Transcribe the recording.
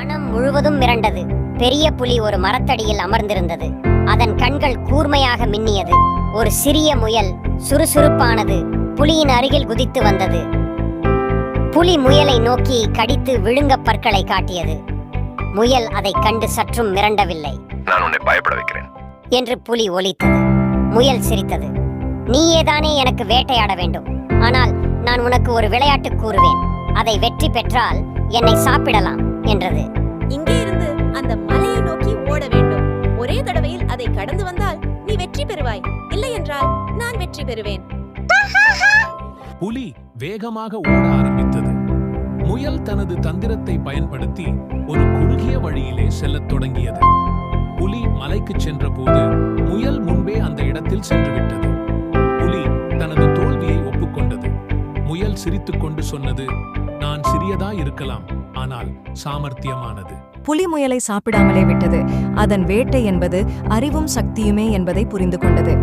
வனம் முழுவதும் மிரண்டது. பெரிய புலி ஒரு மரத்தடியில் அமர்ந்திருந்தது. அதன் கண்கள் கூர்மையாக மின்னியது. ஒரு சிறிய முயல் சுறுசுறுப்பானது புலியின் அருகில் குதித்து வந்தது. புலி முயலை நோக்கி கடித்து விழுங்க பற்களை காட்டியது. முயல் அதைக் கண்டு சற்றும் மிரண்டவில்லை. நான் உன்னை பயப்பட வைக்கிறேன் என்று புலி ஒலித்தது. முயல் சிரித்தது. நீயேதானே எனக்கு வேட்டையாட வேண்டும். ஆனால் நான் உனக்கு ஒரு விளையாட்டு கூறுவேன். அதை வெற்றி பெற்றால் என்னை சாப்பிடலாம் என்றது. இங்கே இருந்து அந்த மலையை நோக்கி ஓட வேண்டும். ஒரே தடவையில் அதை கடந்து வந்தால் நீ வெற்றி பெறுவாய். இல்லை என்றால் நான் வெற்றி பெறுவேன். புலி வேகமாக ஓட ஆரம்பித்தது. முயல் தனது தந்திரத்தை பயன்படுத்தி ஒரு குறுகிய வழியிலே செல்லத் தொடங்கியது. புலி மலைக்கு சென்ற போது முயல் முன்பே அந்த இடத்தில் சென்றுவிட்டது. புலி தனது தோல்வியை ஒப்புக்கொண்டது. முயல் சிரித்துக்கொண்டு சொன்னது, நான் சிறியதா இருக்கலாம், ஆனால் சாமர்த்தியமானது. புலி முயலை சாப்பிடாமலே விட்டது. அதன் வேட்டை என்பது அறிவும் சக்தியுமே என்பதை புரிந்து கொண்டது.